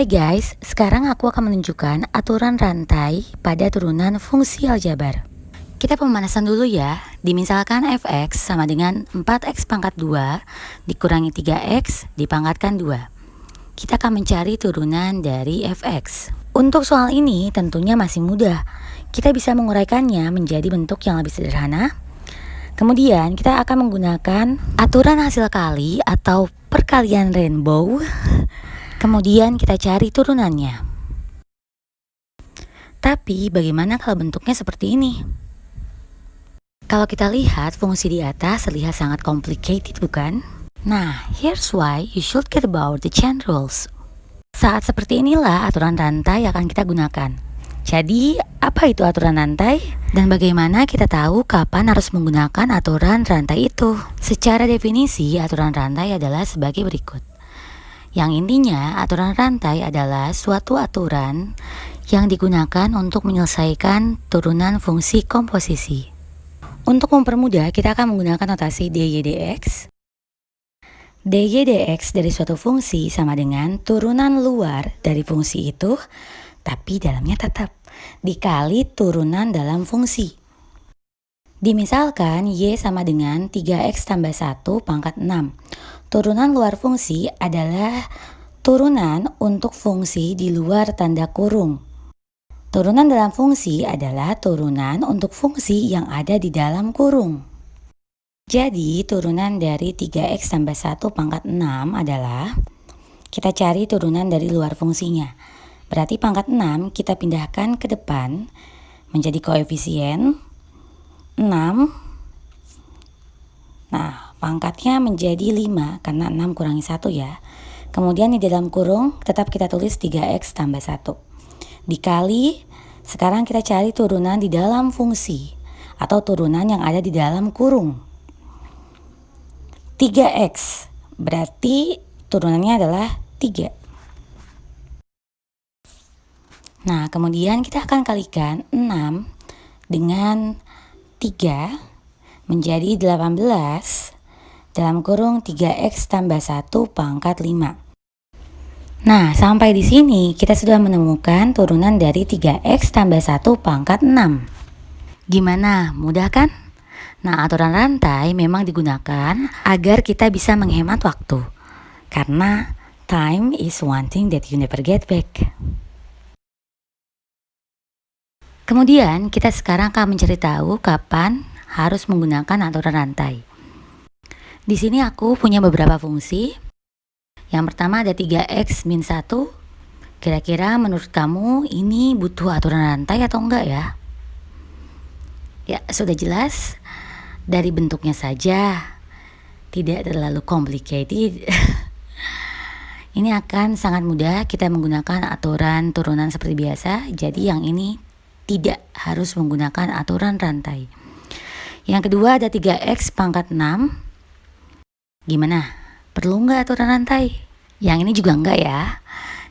Hai guys, sekarang aku akan menunjukkan aturan rantai pada turunan fungsi aljabar. Kita pemanasan dulu ya. Dimisalkan fx sama dengan 4x pangkat 2 dikurangi 3x dipangkatkan 2. Kita akan mencari turunan dari fx. Untuk soal ini tentunya masih mudah. Kita bisa menguraikannya menjadi bentuk yang lebih sederhana. Kemudian kita akan menggunakan aturan hasil kali atau perkalian rainbow. Kemudian kita cari turunannya. Tapi bagaimana kalau bentuknya seperti ini? Kalau kita lihat fungsi di atas terlihat sangat complicated, bukan? Nah, here's why you should get about the chain rules. Saat seperti inilah aturan rantai akan kita gunakan. Jadi, apa itu aturan rantai? Dan bagaimana kita tahu kapan harus menggunakan aturan rantai itu? Secara definisi, aturan rantai adalah sebagai berikut. Yang intinya, aturan rantai adalah suatu aturan yang digunakan untuk menyelesaikan turunan fungsi komposisi. Untuk mempermudah, kita akan menggunakan notasi dy dx. dy dx dari suatu fungsi sama dengan turunan luar dari fungsi itu, tapi dalamnya tetap, dikali turunan dalam fungsi. Dimisalkan y sama dengan 3x tambah 1 pangkat 6. Turunan luar fungsi adalah turunan untuk fungsi di luar tanda kurung. Turunan dalam fungsi adalah turunan untuk fungsi yang ada di dalam kurung. Jadi turunan dari 3x tambah 1 pangkat 6 adalah, kita cari turunan dari luar fungsinya. Berarti pangkat 6 kita pindahkan ke depan menjadi koefisien 6. Nah, pangkatnya menjadi 5 karena 6 kurangi 1 ya. Kemudian di dalam kurung tetap kita tulis 3x tambah 1. Dikali, sekarang kita cari turunan di dalam fungsi atau turunan yang ada di dalam kurung. 3x, berarti turunannya adalah 3. Nah, kemudian kita akan kalikan 6 dengan 3 menjadi 18 dalam kurung 3x tambah 1 pangkat 5. Nah, sampai di sini kita sudah menemukan turunan dari 3x tambah 1 pangkat 6. Gimana? Mudah kan? Nah, aturan rantai memang digunakan agar kita bisa menghemat waktu. Karena time is one thing that you never get back. Kemudian kita sekarang akan mencari tahu kapan harus menggunakan aturan rantai. Di sini aku punya beberapa fungsi. Yang pertama ada 3x min 1. Kira-kira menurut kamu ini butuh aturan rantai atau enggak ya? Ya, sudah jelas. Dari bentuknya saja tidak terlalu complicated. Ini akan sangat mudah kita menggunakan aturan turunan seperti biasa. Jadi yang ini tidak harus menggunakan aturan rantai. Yang kedua ada 3x pangkat 6. Gimana? Perlu nggak aturan rantai? Yang ini juga enggak ya.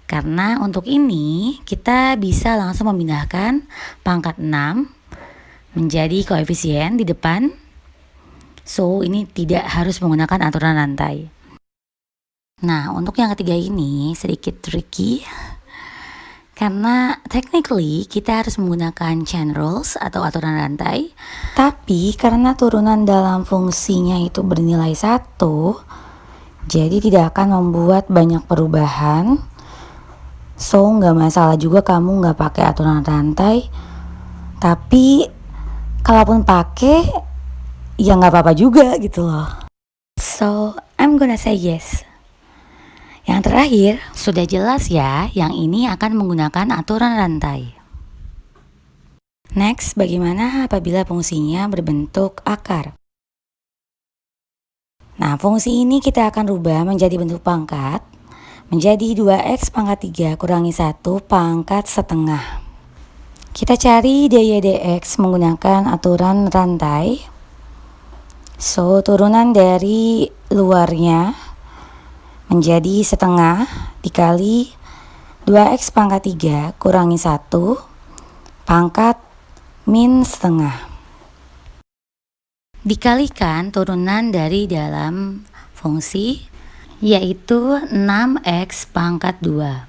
Karena untuk ini kita bisa langsung memindahkan pangkat 6 menjadi koefisien di depan. So ini tidak harus menggunakan aturan rantai. Nah, untuk yang ketiga ini sedikit tricky. Karena technically kita harus menggunakan chain rules atau aturan rantai. Tapi karena turunan dalam fungsinya itu bernilai 1, jadi tidak akan membuat banyak perubahan. So nggak masalah juga kamu nggak pakai aturan rantai. Tapi kalaupun pakai, ya nggak apa-apa juga gitu loh. So I'm gonna say yes. Yang terakhir, sudah jelas ya, yang ini akan menggunakan aturan rantai. Next, bagaimana apabila fungsinya berbentuk akar? Nah, fungsi ini kita akan rubah menjadi bentuk pangkat, menjadi 2x pangkat 3 kurangi 1 pangkat setengah. Kita cari dy dx menggunakan aturan rantai. So, turunan dari luarnya menjadi setengah dikali 2x pangkat 3 kurangi 1 pangkat min setengah. Dikalikan turunan dari dalam fungsi, yaitu 6x pangkat 2.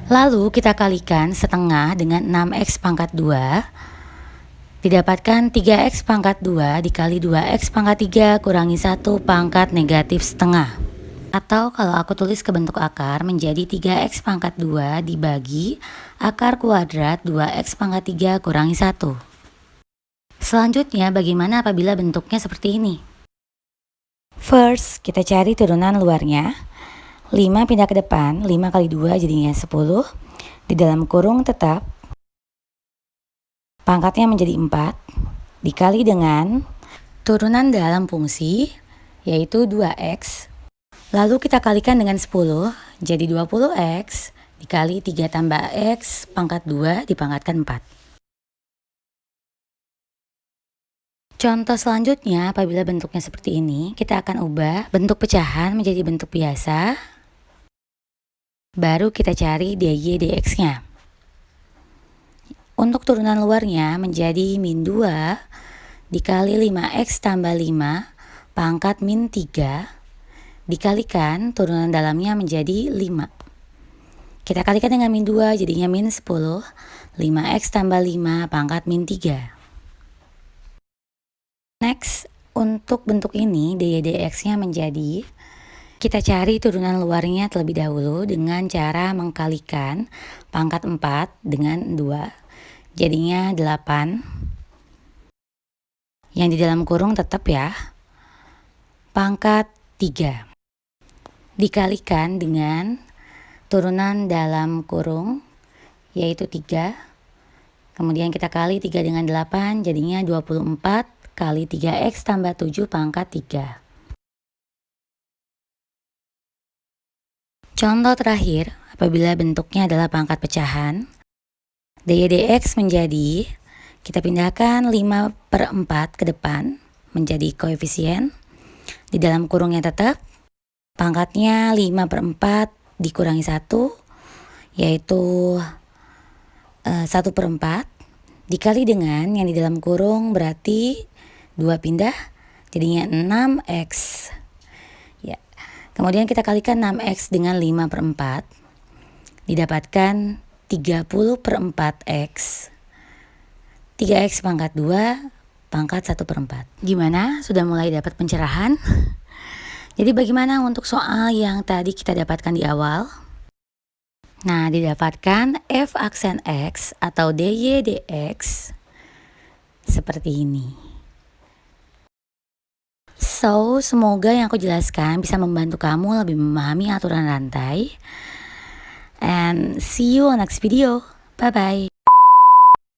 Lalu kita kalikan setengah dengan 6x pangkat 2. Didapatkan 3x pangkat 2 dikali 2x pangkat 3 kurangi 1 pangkat negatif setengah. Atau kalau aku tulis ke bentuk akar menjadi 3x pangkat 2 dibagi akar kuadrat 2x pangkat 3 kurangi 1. Selanjutnya bagaimana apabila bentuknya seperti ini? First, kita cari turunan luarnya. 5 pindah ke depan, 5 kali 2 jadinya 10. Di dalam kurung tetap pangkatnya menjadi 4 dikali dengan turunan dalam fungsi yaitu 2x. Lalu kita kalikan dengan 10 jadi 20x dikali 3 tambah x pangkat 2 dipangkatkan 4. Contoh selanjutnya apabila bentuknya seperti ini, kita akan ubah bentuk pecahan menjadi bentuk biasa. Baru kita cari dy dx-nya. Untuk turunan luarnya menjadi min 2 dikali 5x tambah 5 pangkat min 3 dikalikan turunan dalamnya menjadi 5. Kita kalikan dengan min 2 jadinya min 10. 5x tambah 5 pangkat min 3. Next, untuk bentuk ini dy dx-nya menjadi, kita cari turunan luarnya terlebih dahulu dengan cara mengkalikan pangkat 4 dengan 2. Jadinya 8. Yang di dalam kurung tetap ya. Pangkat 3. Dikalikan dengan turunan dalam kurung yaitu 3. Kemudian kita kali 3 dengan 8 jadinya 24 kali 3x tambah 7 pangkat 3. Contoh terakhir, apabila bentuknya adalah pangkat pecahan, dy dx menjadi, kita pindahkan 5/4 ke depan menjadi koefisien. Di dalam kurungnya tetap, pangkatnya 5/4 dikurangi 1, yaitu 1/4, dikali dengan yang di dalam kurung berarti 2 pindah, jadinya 6x. Ya. Kemudian kita kalikan 6x dengan 5/4, didapatkan 30/4x. 3x pangkat 2 pangkat 1/4. Gimana? Sudah mulai dapat pencerahan? Jadi bagaimana untuk soal yang tadi kita dapatkan di awal? Nah, didapatkan f aksen x atau dy dx seperti ini. So, semoga yang aku jelaskan bisa membantu kamu lebih memahami aturan rantai. And see you on next video. Bye-bye.